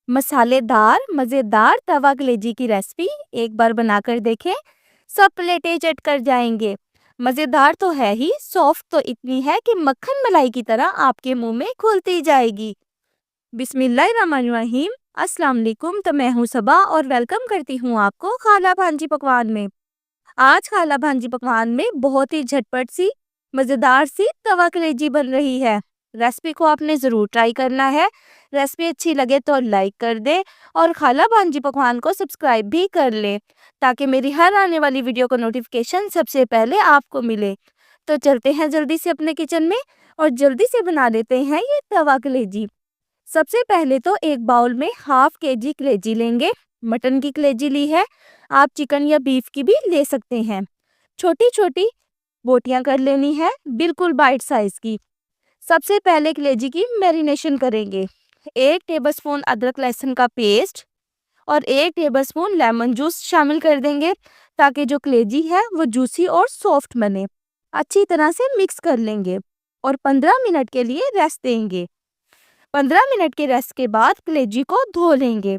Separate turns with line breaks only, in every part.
मसालेदार मज़ेदार तवा कलेजी की रेसिपी एक बार बनाकर देखें, सब प्लेटें चट कर जाएंगे। मज़ेदार तो है ही, सॉफ्ट तो इतनी है कि मक्खन मलाई की तरह आपके मुंह में घुलती जाएगी। बिस्मिल्लाहिर्रहमानिर्रहीम। अस्सलाम वालेकुम। तो मैं हूँ सबा और वेलकम करती हूँ आपको खाला भांजी पकवान में। आज खाला भांजी पकवान में बहुत ही झटपट सी मज़ेदार सी तवा कलेजी बन रही है। रेसिपी को आपने ज़रूर ट्राई करना है। रेसिपी अच्छी लगे तो लाइक कर दे और खाला भांजी पकवान को सब्सक्राइब भी कर ले ताकि मेरी हर आने वाली वीडियो का नोटिफिकेशन सबसे पहले आपको मिले। तो चलते हैं जल्दी से अपने किचन में और जल्दी से बना लेते हैं ये तवा कलेजी। सबसे पहले तो एक बाउल में हाफ केजी कलेजी लेंगे। मटन की कलेजी ली है, आप चिकन या बीफ की भी ले सकते हैं। छोटी छोटी बोटियां कर लेनी है, बिल्कुल बाइट साइज की। सबसे पहले कलेजी की मैरिनेशन करेंगे। 1 टेबलस्पून अदरक लहसुन का पेस्ट और 1 टेबलस्पून लेमन जूस शामिल कर देंगे ताकि जो कलेजी है वो जूसी और सॉफ्ट बने। अच्छी तरह से मिक्स कर लेंगे और 15 मिनट के लिए रेस्ट देंगे। 15 मिनट के रेस्ट के बाद कलेजी को धो लेंगे।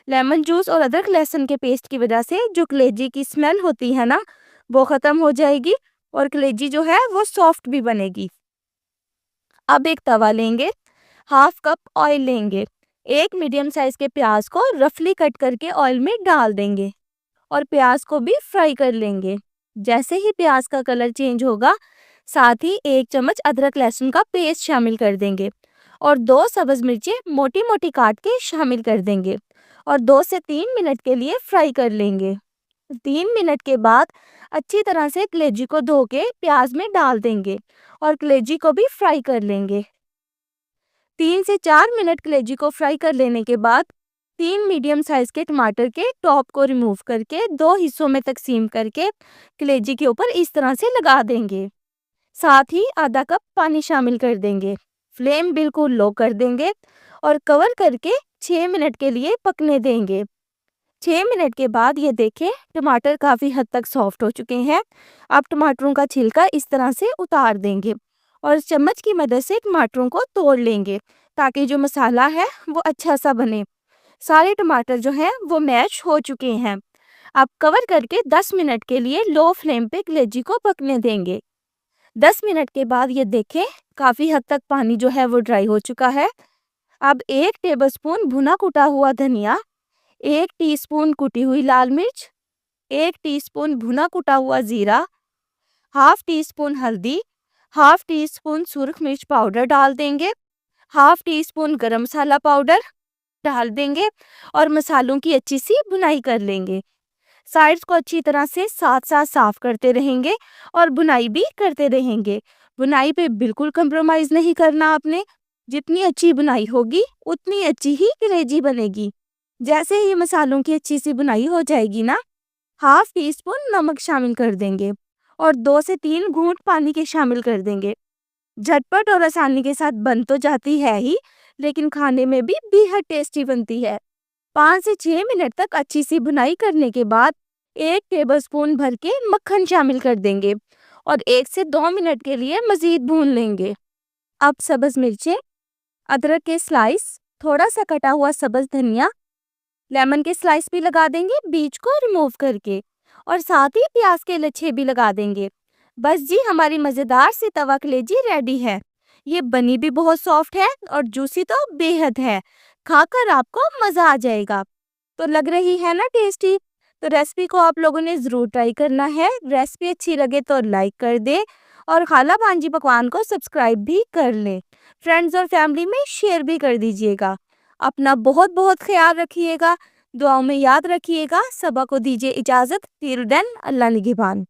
लेमन जूस और अदरक लहसुन के पेस्ट की वजह से जो कलेजी की स्मेल होती है ना, वो ख़त्म हो जाएगी और कलेजी जो है वो सॉफ्ट भी बनेगी। अब एक तवा लेंगे, हाफ कप ऑयल लेंगे। एक मीडियम साइज के प्याज को रफली कट करके ऑयल में डाल देंगे और प्याज को भी फ्राई कर लेंगे। जैसे ही प्याज का कलर चेंज होगा, साथ ही 1 चम्मच अदरक लहसुन का पेस्ट शामिल कर देंगे और 2 सब्ज मिर्चें मोटी मोटी काट के शामिल कर देंगे और 2 से 3 मिनट के लिए फ्राई कर लेंगे। 3 मिनट के बाद अच्छी तरह से कलेजी को धो के प्याज में डाल देंगे और कलेजी को भी फ्राई कर लेंगे। 3 से 4 मिनट कलेजी को फ्राई कर लेने के बाद 3 मीडियम साइज के टमाटर के टॉप को रिमूव करके 2 हिस्सों में तकसीम करके कलेजी के ऊपर इस तरह से लगा देंगे। साथ ही आधा कप पानी शामिल कर देंगे। फ्लेम बिल्कुल लो कर देंगे और कवर करके 6 मिनट के लिए पकने देंगे। 6 मिनट के बाद ये देखें, टमाटर काफ़ी हद तक सॉफ्ट हो चुके हैं। अब टमाटरों का छिलका इस तरह से उतार देंगे और चम्मच की मदद से टमाटरों को तोड़ लेंगे ताकि जो मसाला है वो अच्छा सा बने। सारे टमाटर जो हैं वो मैश हो चुके हैं। अब कवर करके 10 मिनट के लिए लो फ्लेम पे कलेजी को पकने देंगे। 10 मिनट के बाद ये देखें, काफ़ी हद तक पानी जो है वो ड्राई हो चुका है। अब 1 टेबलस्पून भुना कुटा हुआ धनिया, 1 टीस्पून कुटी हुई लाल मिर्च, 1 टीस्पून भुना कुटा हुआ जीरा, हाफ टी स्पून हल्दी, हाफ टी स्पून सुरख मिर्च पाउडर डाल देंगे, हाफ टी स्पून गरम मसाला पाउडर डाल देंगे और मसालों की अच्छी सी भुनाई कर लेंगे। साइड्स को अच्छी तरह से साथ साथ साफ करते रहेंगे और बुनाई भी करते रहेंगे। बुनाई पे बिल्कुल कंप्रोमाइज़ नहीं करना आपने। जितनी अच्छी बुनाई होगी उतनी अच्छी ही कलेजी बनेगी। जैसे ही मसालों की अच्छी सी बुनाई हो जाएगी ना, हाफ टी स्पून नमक शामिल कर देंगे और 2 से 3 घूंट पानी के शामिल कर देंगे। झटपट और आसानी के साथ बन तो जाती है ही, लेकिन खाने में भी बेहद टेस्टी बनती है। 5 से 6 मिनट तक अच्छी सी भुनाई करने के बाद 1 टेबलस्पून भर के मक्खन शामिल कर देंगे और 1 से 2 मिनट के लिए मज़ीद भून लेंगे। अब सब्ज़ मिर्चें, अदरक के स्लाइस, थोड़ा सा कटा हुआ सब्ज़ धनिया, लेमन के स्लाइस भी लगा देंगे बीज को रिमूव करके और साथ ही प्याज के लच्छे भी लगा देंगे। बस जी, हमारी मज़ेदार सी तवा कलेजी रेडी है। ये बनी भी बहुत सॉफ्ट है और जूसी तो बेहद है। खाकर आपको मज़ा आ जाएगा। तो लग रही है ना टेस्टी? तो रेसिपी को आप लोगों ने ज़रूर ट्राई करना है। रेसिपी अच्छी लगे तो लाइक कर दे और खाला भांजी पकवान को सब्सक्राइब भी कर लें। फ्रेंड्स और फैमिली में शेयर भी कर दीजिएगा। अपना बहुत बहुत ख्याल रखिएगा, दुआओं में याद रखिएगा। सबा को दीजिए इजाज़त। टिल देन, अल्लाह निगहबान।